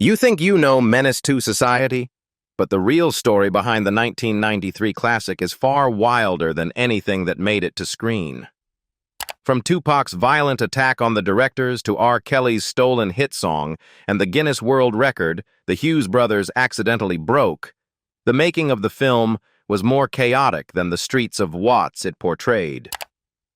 You think you know Menace to Society? But the real story behind the 1993 classic is far wilder than anything that made it to screen. From Tupac's violent attack on the directors to R. Kelly's stolen hit song and the Guinness World Record the Hughes brothers accidentally broke, the making of the film was more chaotic than the streets of Watts it portrayed.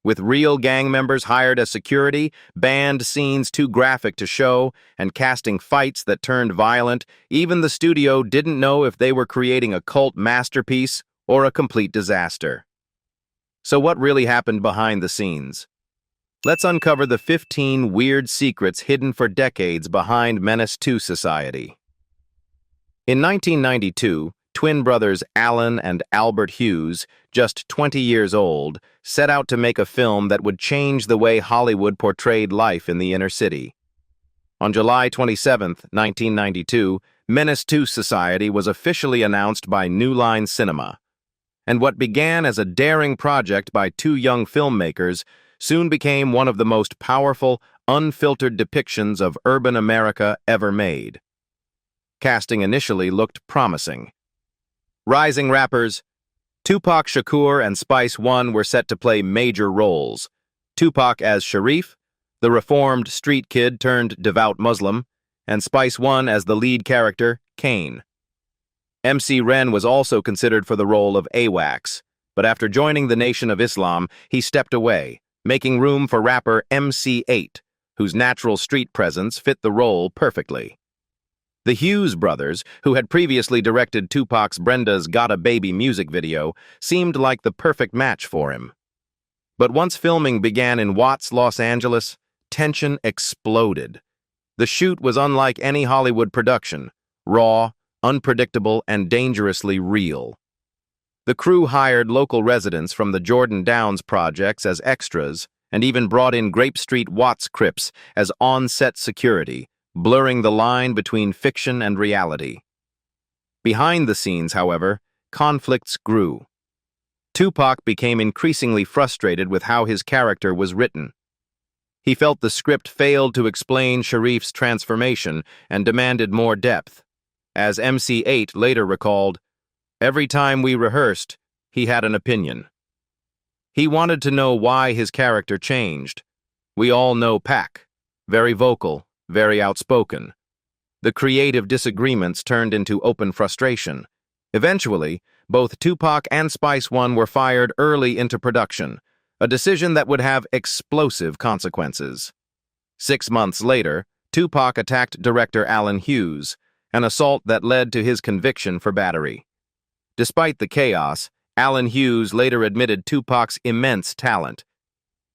With real gang members hired as security, banned scenes too graphic to show, and casting fights that turned violent, even the studio didn't know if they were creating a cult masterpiece or a complete disaster. So what really happened behind the scenes? Let's uncover the 15 weird secrets hidden for decades behind Menace to Society. In 1992, twin brothers Alan and Albert Hughes, just 20 years old, set out to make a film that would change the way Hollywood portrayed life in the inner city. On July 27, 1992, Menace to Society was officially announced by New Line Cinema. And what began as a daring project by two young filmmakers soon became one of the most powerful, unfiltered depictions of urban America ever made. Casting initially looked promising. Rising rappers Tupac Shakur and Spice One were set to play major roles. Tupac as Sharif, the reformed street kid turned devout Muslim, and Spice One as the lead character, Kane. MC Ren was also considered for the role of AWACS, but after joining the Nation of Islam, he stepped away, making room for rapper MC8, whose natural street presence fit the role perfectly. The Hughes brothers, who had previously directed Tupac's Brenda's Got a Baby music video, seemed like the perfect match for him. But once filming began in Watts, Los Angeles, tension exploded. The shoot was unlike any Hollywood production, raw, unpredictable, and dangerously real. The crew hired local residents from the Jordan Downs projects as extras and even brought in Grape Street Watts Crips as on-set security, blurring the line between fiction and reality. Behind the scenes, however, conflicts grew. Tupac became increasingly frustrated with how his character was written. He felt the script failed to explain Sharif's transformation and demanded more depth. As MC8 later recalled, "Every time we rehearsed, he had an opinion. He wanted to know why his character changed. We all know Pac, very vocal, very outspoken. The creative disagreements turned into open frustration. Eventually, both Tupac and Spice One were fired early into production, a decision that would have explosive consequences. 6 months later, Tupac attacked director Alan Hughes, an assault that led to his conviction for battery. Despite the chaos, Alan Hughes later admitted Tupac's immense talent.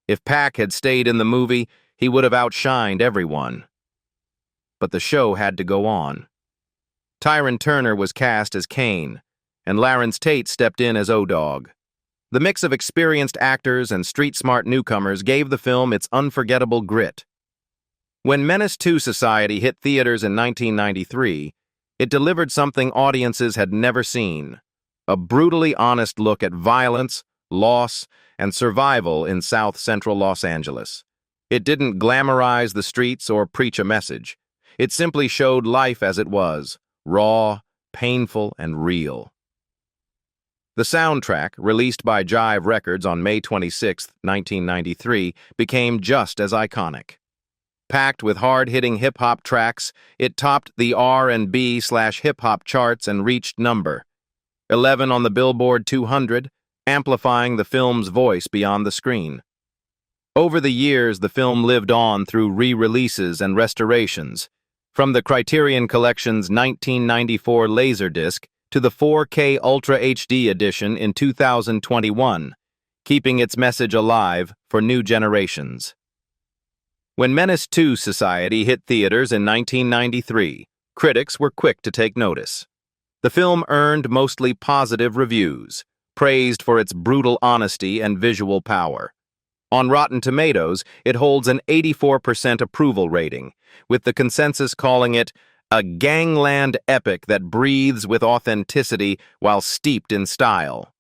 If Pac had stayed in the movie, he would have outshined everyone. But the show had to go on. Tyron Turner was cast as Kane, and Lawrence Tate stepped in as O-Dog. The mix of experienced actors and street-smart newcomers gave the film its unforgettable grit. When Menace to Society hit theaters in 1993, it delivered something audiences had never seen: a brutally honest look at violence, loss, and survival in South Central Los Angeles. It didn't glamorize the streets or preach a message. It simply showed life as it was, raw, painful, and real. The soundtrack, released by Jive Records on May 26, 1993, became just as iconic. Packed with hard-hitting hip-hop tracks, it topped the R&B/hip-hop charts and reached number 11 on the Billboard 200, amplifying the film's voice beyond the screen. Over the years, the film lived on through re-releases and restorations, from the Criterion Collection's 1994 Laserdisc to the 4K Ultra HD edition in 2021, keeping its message alive for new generations. When Menace to Society hit theaters in 1993, critics were quick to take notice. The film earned mostly positive reviews, praised for its brutal honesty and visual power. On Rotten Tomatoes, it holds an 84% approval rating, with the consensus calling it a gangland epic that breathes with authenticity while steeped in style.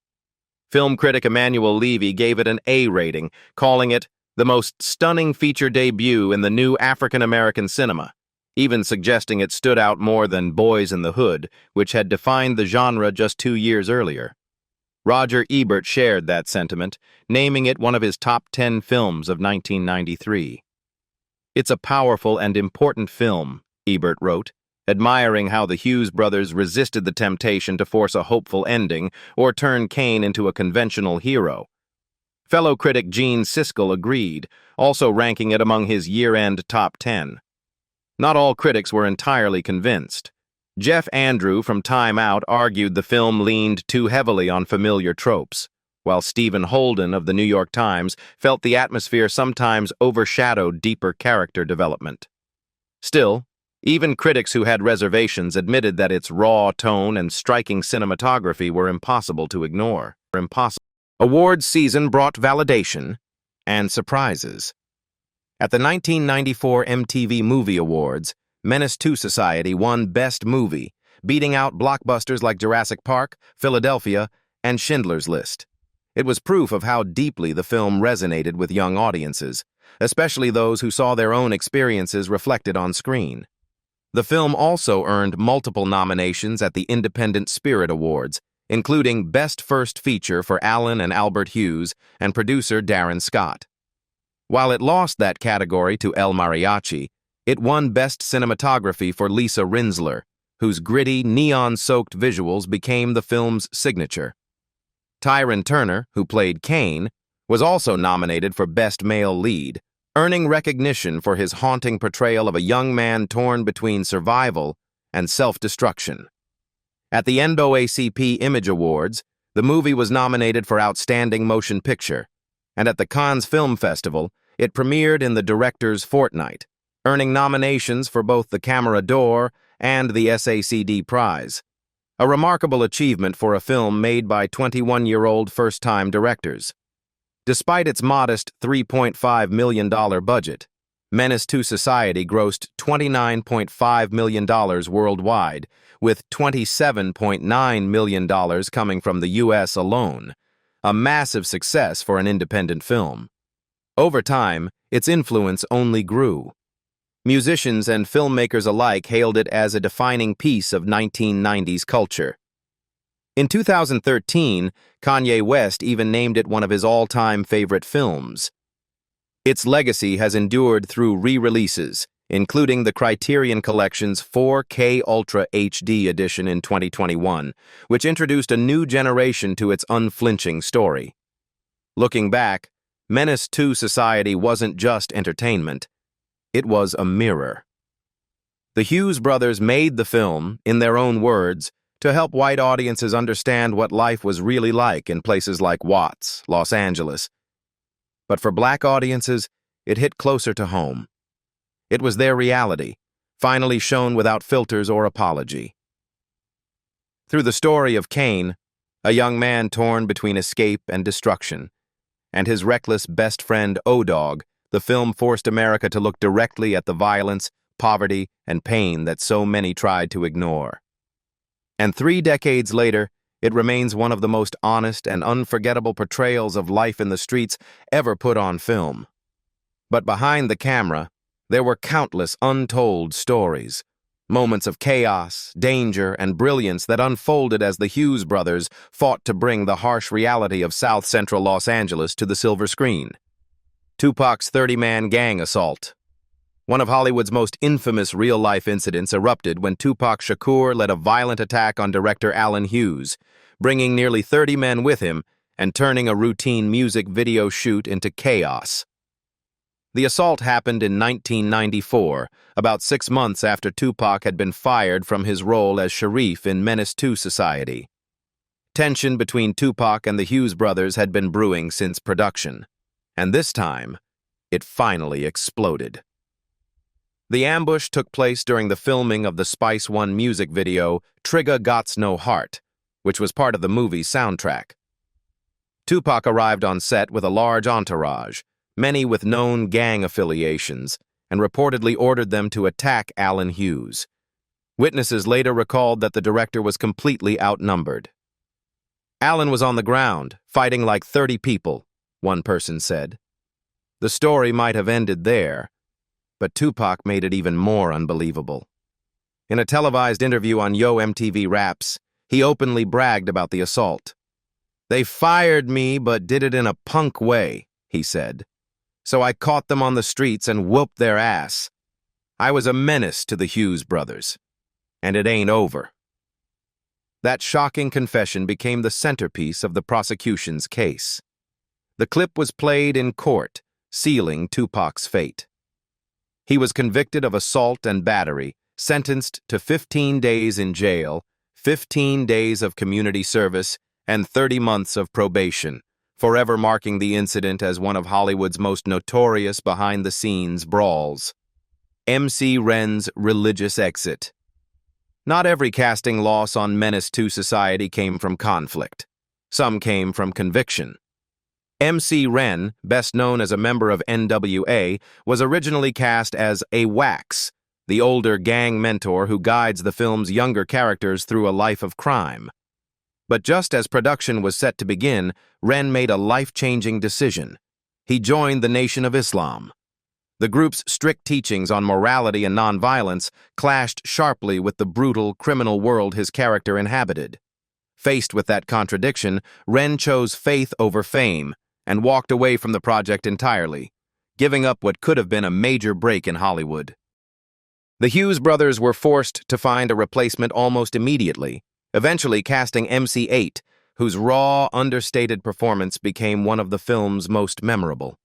Film critic Emmanuel Levy gave it an A rating, calling it the most stunning feature debut in the new African-American cinema. even suggesting it stood out more than Boys in the Hood, which had defined the genre just 2 years earlier. Roger Ebert shared that sentiment, naming it one of his top 10 films of 1993. "It's a powerful and important film," Ebert wrote, admiring how the Hughes brothers resisted the temptation to force a hopeful ending or turn Kane into a conventional hero. Fellow critic Gene Siskel agreed, also ranking it among his year-end top 10. Not all critics were entirely convinced. Jeff Andrew from Time Out argued the film leaned too heavily on familiar tropes, while Stephen Holden of the New York Times felt the atmosphere sometimes overshadowed deeper character development. Still, even critics who had reservations admitted that its raw tone and striking cinematography were impossible to ignore. Awards season brought validation and surprises. At the 1994 MTV Movie Awards, Menace to Society won Best Movie, beating out blockbusters like Jurassic Park, Philadelphia, and Schindler's List. It was proof of how deeply the film resonated with young audiences, especially those who saw their own experiences reflected on screen. The film also earned multiple nominations at the Independent Spirit Awards, including Best First Feature for Alan and Albert Hughes and producer Darren Scott. While it lost that category to El Mariachi, it won Best Cinematography for Lisa Rinzler, whose gritty, neon-soaked visuals became the film's signature. Tyron Turner, who played Kane, was also nominated for Best Male Lead, earning recognition for his haunting portrayal of a young man torn between survival and self-destruction. At the NAACP Image Awards, the movie was nominated for Outstanding Motion Picture, and at the Cannes Film Festival, it premiered in the Director's Fortnight, earning nominations for both the Camera d'Or and the SACD Prize. A remarkable achievement for a film made by 21-year-old first-time directors. Despite its modest $3.5 million budget, Menace to Society grossed $29.5 million worldwide, with $27.9 million coming from the U.S. alone, a massive success for an independent film. Over time, its influence only grew. Musicians and filmmakers alike hailed it as a defining piece of 1990s culture. In 2013, Kanye West even named it one of his all-time favorite films. Its legacy has endured through re-releases, including the Criterion Collection's 4K Ultra HD edition in 2021, which introduced a new generation to its unflinching story. Looking back, Menace to Society wasn't just entertainment. It was a mirror. The Hughes brothers made the film, in their own words, to help white audiences understand what life was really like in places like Watts, Los Angeles. But for black audiences, it hit closer to home. It was their reality, finally shown without filters or apology. Through the story of Kane, a young man torn between escape and destruction, and his reckless best friend O-Dog, the film forced America to look directly at the violence, poverty, and pain that so many tried to ignore. And 3 decades later, it remains one of the most honest and unforgettable portrayals of life in the streets ever put on film. But behind the camera, there were countless untold stories, moments of chaos, danger, and brilliance that unfolded as the Hughes brothers fought to bring the harsh reality of South Central Los Angeles to the silver screen. Tupac's 30-man gang assault. One of Hollywood's most infamous real-life incidents erupted when Tupac Shakur led a violent attack on director Alan Hughes, bringing nearly 30 men with him and turning a routine music video shoot into chaos. The assault happened in 1994, about 6 months after Tupac had been fired from his role as Sharif in Menace to Society. Tension between Tupac and the Hughes brothers had been brewing since production, and this time, it finally exploded. The ambush took place during the filming of the Spice One music video, Trigga Gots No Heart, which was part of the movie's soundtrack. Tupac arrived on set with a large entourage, many with known gang affiliations, and reportedly ordered them to attack Alan Hughes. Witnesses later recalled that the director was completely outnumbered. Alan was on the ground, fighting like 30 people, one person said. The story might have ended there, but Tupac made it even more unbelievable. In a televised interview on Yo MTV Raps, he openly bragged about the assault. "They fired me, but did it in a punk way," he said. "So I caught them on the streets and whooped their ass. I was a menace to the Hughes brothers. And it ain't over." That shocking confession became the centerpiece of the prosecution's case. The clip was played in court, sealing Tupac's fate. He was convicted of assault and battery, sentenced to 15 days in jail, 15 days of community service, and 30 months of probation, forever marking the incident as one of Hollywood's most notorious behind-the-scenes brawls. MC Ren's religious exit. Not every casting loss on Menace to Society came from conflict. Some came from conviction. MC Ren, best known as a member of NWA, was originally cast as a Wax, the older gang mentor who guides the film's younger characters through a life of crime. But just as production was set to begin, Ren made a life-changing decision. He joined the Nation of Islam. The group's strict teachings on morality and nonviolence clashed sharply with the brutal, criminal world his character inhabited. Faced with that contradiction, Ren chose faith over fame and walked away from the project entirely, giving up what could have been a major break in Hollywood. The Hughes brothers were forced to find a replacement almost immediately, eventually casting MC8, whose raw, understated performance became one of the film's most memorable.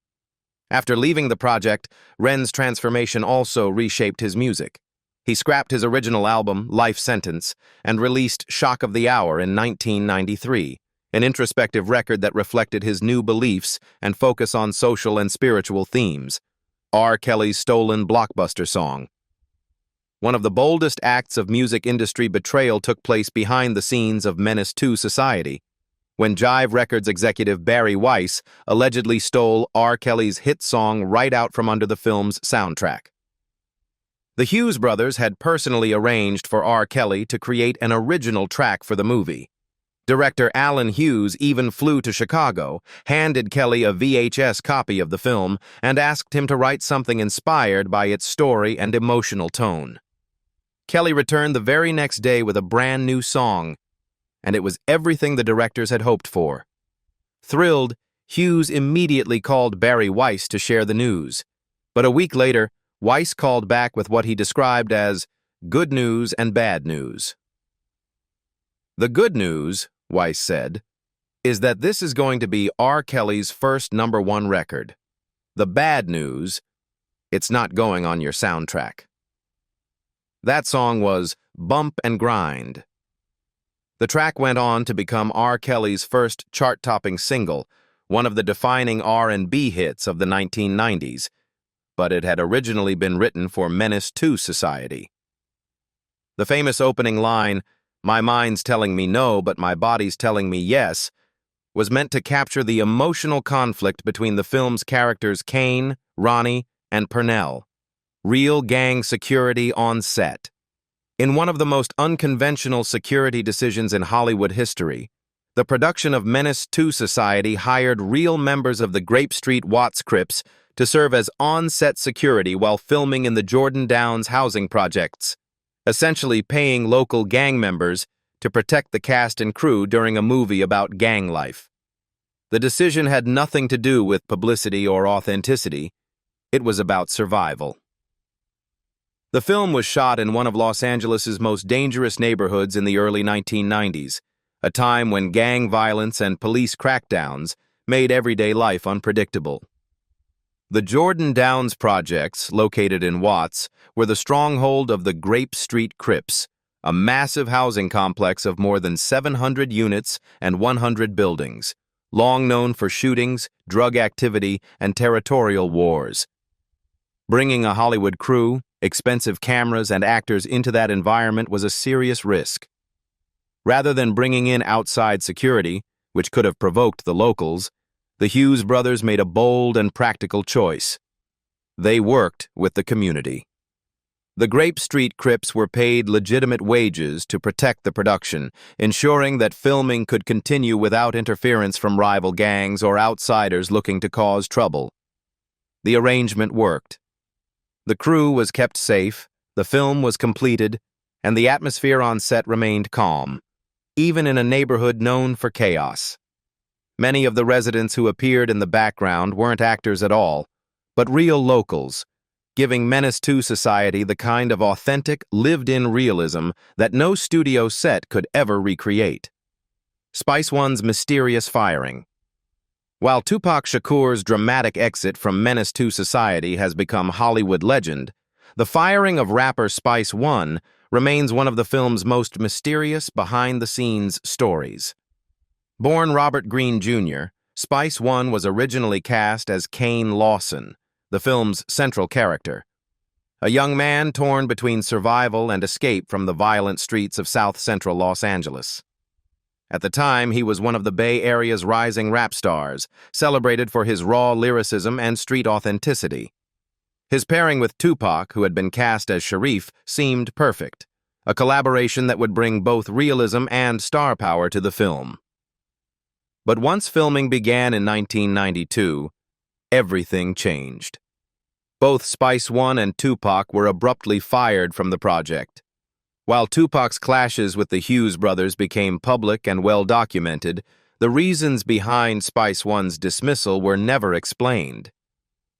After leaving the project, Ren's transformation also reshaped his music. He scrapped his original album, Life Sentence, and released Shock of the Hour in 1993, an introspective record that reflected his new beliefs and focus on social and spiritual themes. R. Kelly's stolen blockbuster song. One of the boldest acts of music industry betrayal took place behind the scenes of Menace to Society, when Jive Records executive Barry Weiss allegedly stole R. Kelly's hit song right out from under the film's soundtrack. The Hughes brothers had personally arranged for R. Kelly to create an original track for the movie. Director Alan Hughes even flew to Chicago, handed Kelly a VHS copy of the film, and asked him to write something inspired by its story and emotional tone. Kelly returned the very next day with a brand new song, and it was everything the directors had hoped for. Thrilled, Hughes immediately called Barry Weiss to share the news. But a week later, Weiss called back with what he described as good news and bad news. "The good news," Weiss said, "is that this is going to be R. Kelly's first #1 record. The bad news, it's not going on your soundtrack." That song was Bump and Grind. The track went on to become R. Kelly's first chart-topping single, one of the defining R&B hits of the 1990s, but it had originally been written for Menace to Society. The famous opening line, "My mind's telling me no, but my body's telling me yes," was meant to capture the emotional conflict between the film's characters Kane, Ronnie, and Purnell. Real gang security on set. In one of the most unconventional security decisions in Hollywood history, the production of Menace to Society hired real members of the Grape Street Watts Crips to serve as on-set security while filming in the Jordan Downs housing projects, essentially paying local gang members to protect the cast and crew during a movie about gang life. The decision had nothing to do with publicity or authenticity. It was about survival. The film was shot in one of Los Angeles's most dangerous neighborhoods in the early 1990s, a time when gang violence and police crackdowns made everyday life unpredictable. The Jordan Downs projects, located in Watts, were the stronghold of the Grape Street Crips, a massive housing complex of more than 700 units and 100 buildings, long known for shootings, drug activity, and territorial wars. Bringing a Hollywood crew, expensive cameras, and actors into that environment was a serious risk. Rather than bringing in outside security, which could have provoked the locals, the Hughes brothers made a bold and practical choice. They worked with the community. The Grape Street Crips were paid legitimate wages to protect the production, ensuring that filming could continue without interference from rival gangs or outsiders looking to cause trouble. The arrangement worked. The crew was kept safe, the film was completed, and the atmosphere on set remained calm, even in a neighborhood known for chaos. Many of the residents who appeared in the background weren't actors at all, but real locals, giving Menace to society the kind of authentic, lived-in realism that no studio set could ever recreate. Spice One's mysterious firing. While Tupac Shakur's dramatic exit from Menace to society has become Hollywood legend, the firing of rapper Spice One remains one of the film's most mysterious behind-the-scenes stories. Born Robert Greene Jr., Spice One was originally cast as Kane Lawson, the film's central character. A young man torn between survival and escape from the violent streets of South-Central Los Angeles. At the time, he was one of the Bay Area's rising rap stars, celebrated for his raw lyricism and street authenticity. His pairing with Tupac, who had been cast as Sharif, seemed perfect, a collaboration that would bring both realism and star power to the film. But once filming began in 1992, everything changed. Both Spice One and Tupac were abruptly fired from the project. While Tupac's clashes with the Hughes brothers became public and well-documented, the reasons behind Spice One's dismissal were never explained.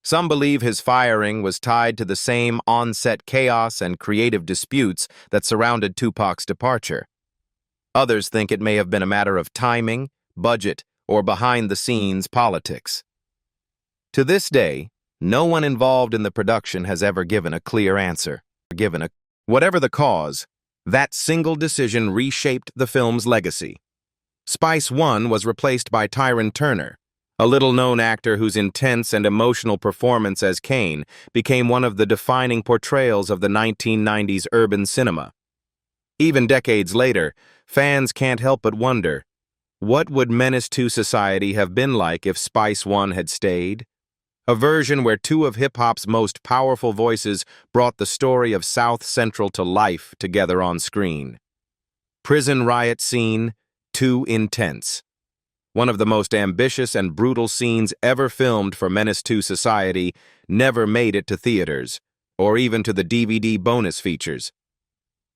Some believe his firing was tied to the same on-set chaos and creative disputes that surrounded Tupac's departure. Others think it may have been a matter of timing, budget, or behind-the-scenes politics. To this day, no one involved in the production has ever given a clear answer. Whatever the cause, that single decision reshaped the film's legacy. Spice One was replaced by Tyron Turner, a little-known actor whose intense and emotional performance as Kane became one of the defining portrayals of the 1990s urban cinema. Even decades later, fans can't help but wonder, what would Menace to Society have been like if Spice One had stayed? A version where two of hip-hop's most powerful voices brought the story of South Central to life together on screen. Prison riot scene, too intense. One of the most ambitious and brutal scenes ever filmed for Menace to Society never made it to theaters, or even to the DVD bonus features.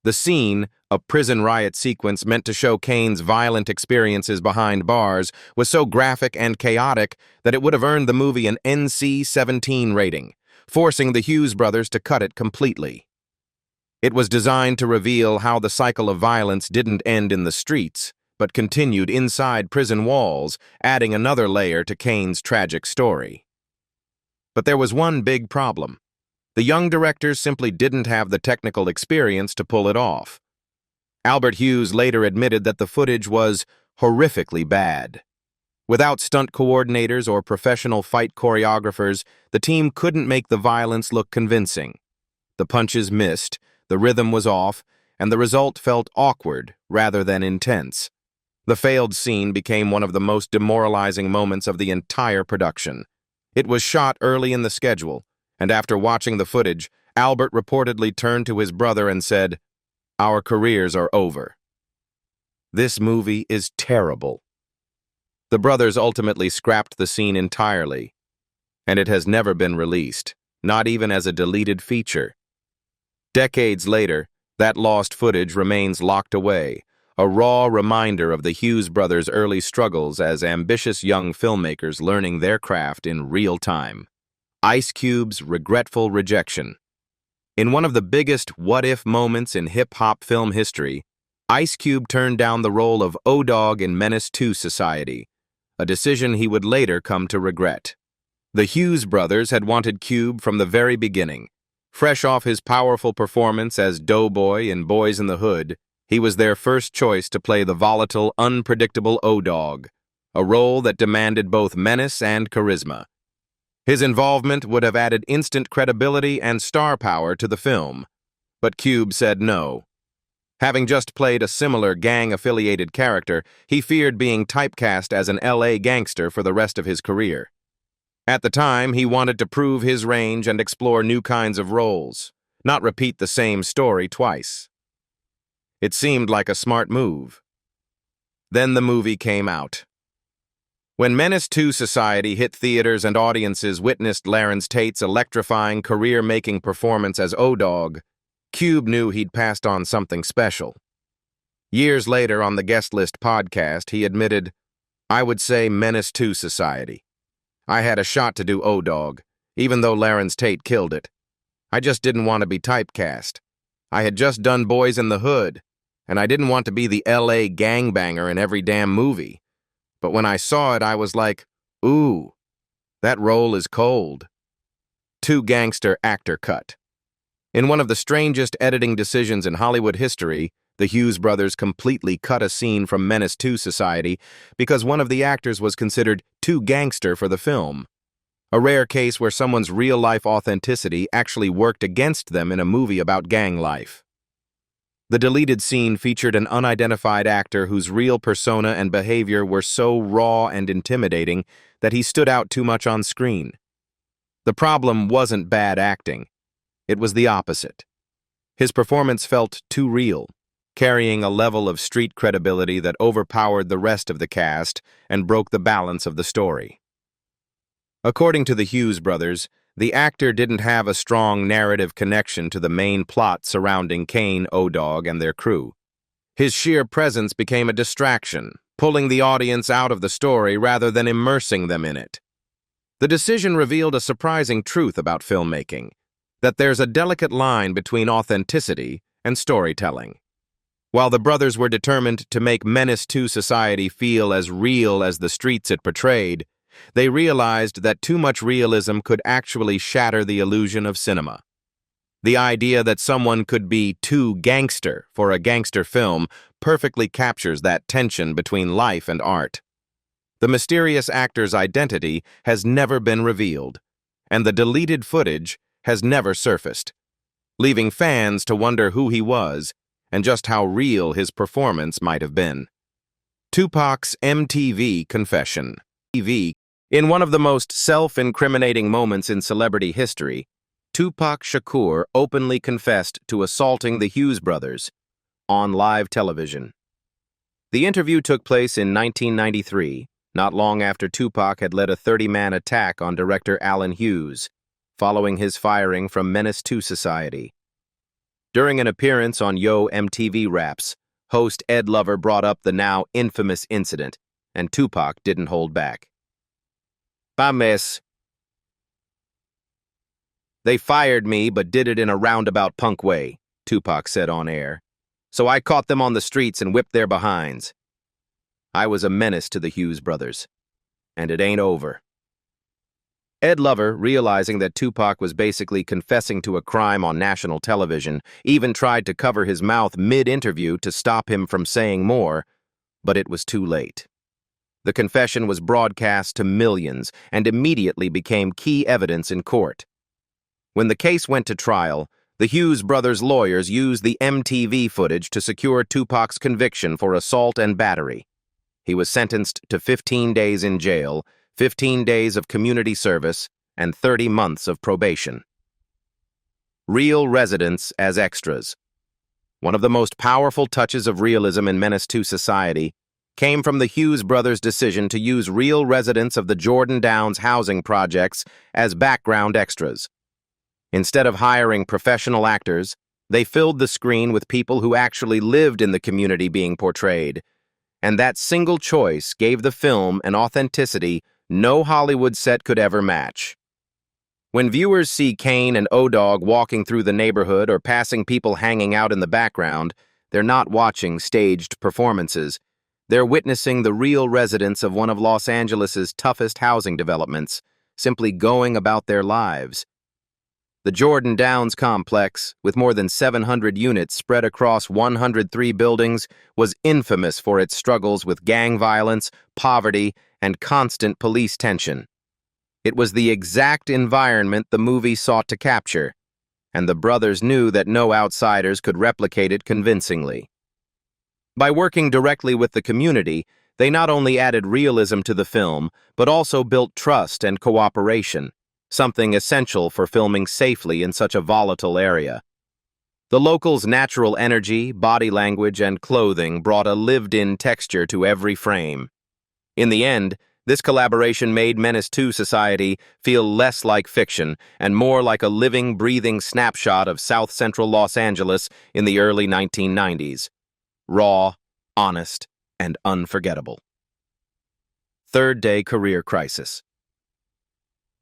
The scene, a prison riot sequence meant to show Kane's violent experiences behind bars, was so graphic and chaotic that it would have earned the movie an NC-17 rating, forcing the Hughes brothers to cut it completely. It was designed to reveal how the cycle of violence didn't end in the streets, but continued inside prison walls, adding another layer to Kane's tragic story. But there was one big problem. The young directors simply didn't have the technical experience to pull it off. Albert Hughes later admitted that the footage was horrifically bad. Without stunt coordinators or professional fight choreographers, the team couldn't make the violence look convincing. The punches missed, the rhythm was off, and the result felt awkward rather than intense. The failed scene became one of the most demoralizing moments of the entire production. It was shot early in the schedule, and after watching the footage, Albert reportedly turned to his brother and said, "Our careers are over. This movie is terrible." The brothers ultimately scrapped the scene entirely, and it has never been released, not even as a deleted feature. Decades later, that lost footage remains locked away, a raw reminder of the Hughes brothers' early struggles as ambitious young filmmakers learning their craft in real time. Ice Cube's regretful rejection. In one of the biggest what-if moments in hip-hop film history, Ice Cube turned down the role of O-Dog in Menace to Society, a decision he would later come to regret. The Hughes brothers had wanted Cube from the very beginning. Fresh off his powerful performance as Doughboy in Boys in the Hood, he was their first choice to play the volatile, unpredictable O-Dog, a role that demanded both menace and charisma. His involvement would have added instant credibility and star power to the film, but Cube said no. Having just played a similar gang-affiliated character, he feared being typecast as an LA gangster for the rest of his career. At the time, he wanted to prove his range and explore new kinds of roles, not repeat the same story twice. It seemed like a smart move. Then the movie came out. When Menace 2 Society hit theaters and audiences witnessed Larenz Tate's electrifying career-making performance as O-Dog, Cube knew he'd passed on something special. Years later on the Guest List podcast, he admitted, "I would say Menace 2 Society. I had a shot to do O-Dog, even though Larenz Tate killed it. I just didn't want to be typecast. I had just done Boys in the Hood, and I didn't want to be the LA gangbanger in every damn movie. But when I saw it, I was like, ooh, that role is cold." Two Gangster actor cut. In one of the strangest editing decisions in Hollywood history, the Hughes brothers completely cut a scene from Menace 2 Society because one of the actors was considered too gangster for the film. A rare case where someone's real-life authenticity actually worked against them in a movie about gang life. The deleted scene featured an unidentified actor whose real persona and behavior were so raw and intimidating that he stood out too much on screen. The problem wasn't bad acting. It was the opposite. His performance felt too real, carrying a level of street credibility that overpowered the rest of the cast and broke the balance of the story. According to the Hughes brothers, the actor didn't have a strong narrative connection to the main plot surrounding Kane, O-Dog, and their crew. His sheer presence became a distraction, pulling the audience out of the story rather than immersing them in it. The decision revealed a surprising truth about filmmaking, that there's a delicate line between authenticity and storytelling. While the brothers were determined to make Menace 2 Society feel as real as the streets it portrayed, they realized that too much realism could actually shatter the illusion of cinema. The idea that someone could be too gangster for a gangster film perfectly captures that tension between life and art. The mysterious actor's identity has never been revealed, and the deleted footage has never surfaced, leaving fans to wonder who he was and just how real his performance might have been. Tupac's MTV confession. In one of the most self-incriminating moments in celebrity history, Tupac Shakur openly confessed to assaulting the Hughes brothers on live television. The interview took place in 1993, not long after Tupac had led a 30-man attack on director Allen Hughes, following his firing from Menace 2 Society. During an appearance on Yo MTV Raps, host Ed Lover brought up the now infamous incident, and Tupac didn't hold back. "Menace. They fired me, but did it in a roundabout punk way," Tupac said on air. "So I caught them on the streets and whipped their behinds. I was a menace to the Hughes brothers, and it ain't over." Ed Lover, realizing that Tupac was basically confessing to a crime on national television, even tried to cover his mouth mid-interview to stop him from saying more, but it was too late. The confession was broadcast to millions and immediately became key evidence in court. When the case went to trial, the Hughes brothers' lawyers used the MTV footage to secure Tupac's conviction for assault and battery. He was sentenced to 15 days in jail, 15 days of community service, and 30 months of probation. Real residents as extras. One of the most powerful touches of realism in Menace 2 Society came from the Hughes brothers' decision to use real residents of the Jordan Downs housing projects as background extras. Instead of hiring professional actors, they filled the screen with people who actually lived in the community being portrayed, and that single choice gave the film an authenticity no Hollywood set could ever match. When viewers see Kane and O-Dog walking through the neighborhood or passing people hanging out in the background, they're not watching staged performances. They're witnessing the real residents of one of Los Angeles's toughest housing developments, simply going about their lives. The Jordan Downs complex, with more than 700 units spread across 103 buildings, was infamous for its struggles with gang violence, poverty, and constant police tension. It was the exact environment the movie sought to capture, and the brothers knew that no outsiders could replicate it convincingly. By working directly with the community, they not only added realism to the film, but also built trust and cooperation, something essential for filming safely in such a volatile area. The locals' natural energy, body language, and clothing brought a lived-in texture to every frame. In the end, This collaboration made Menace 2 Society feel less like fiction and more like a living, breathing snapshot of South Central Los Angeles in the early 1990s. Raw, honest, and unforgettable. Third-day career crisis.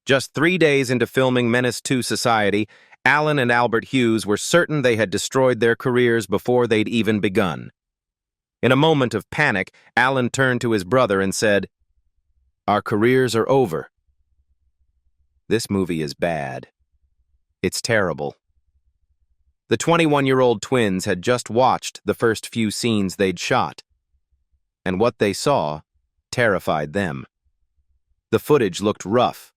Just 3 days into filming Menace 2 Society, Alan and Albert Hughes were certain they had destroyed their careers before they'd even begun. In a moment of panic, Alan turned to his brother and said, "Our careers are over." This movie is bad. It's terrible. The 21-year-old twins had just watched the first few scenes they'd shot, and what they saw terrified them. The footage looked rough.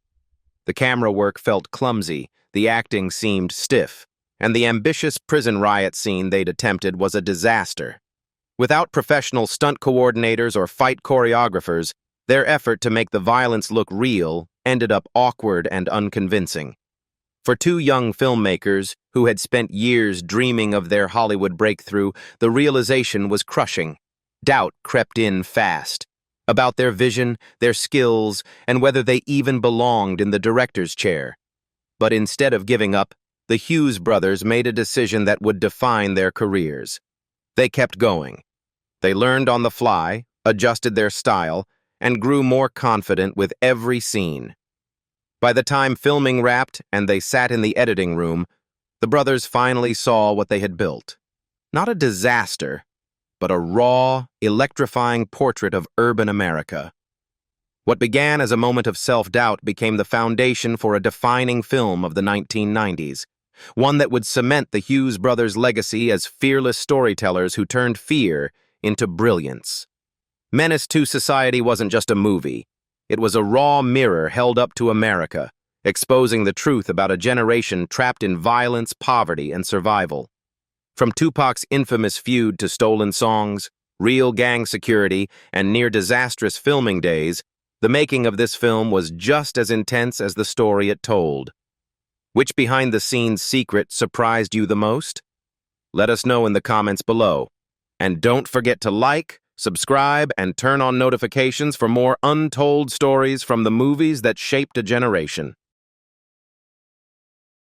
The camera work felt clumsy, the acting seemed stiff, and the ambitious prison riot scene they'd attempted was a disaster. Without professional stunt coordinators or fight choreographers, their effort to make the violence look real ended up awkward and unconvincing. For two young filmmakers who had spent years dreaming of their Hollywood breakthrough, the realization was crushing. Doubt crept in fast about their vision, their skills, and whether they even belonged in the director's chair. But instead of giving up, the Hughes brothers made a decision that would define their careers. They kept going. They learned on the fly, adjusted their style, and grew more confident with every scene. By the time filming wrapped and they sat in the editing room, the brothers finally saw what they had built. Not a disaster, but a raw, electrifying portrait of urban America. What began as a moment of self-doubt became the foundation for a defining film of the 1990s, one that would cement the Hughes brothers' legacy as fearless storytellers who turned fear into brilliance. Menace 2 Society wasn't just a movie. It was a raw mirror held up to America, exposing the truth about a generation trapped in violence, poverty, and survival. From Tupac's infamous feud to stolen songs, real gang security, and near-disastrous filming days, the making of this film was just as intense as the story it told. Which behind-the-scenes secret surprised you the most? Let us know in the comments below. And don't forget to like, subscribe, and turn on notifications for more untold stories from the movies that shaped a generation.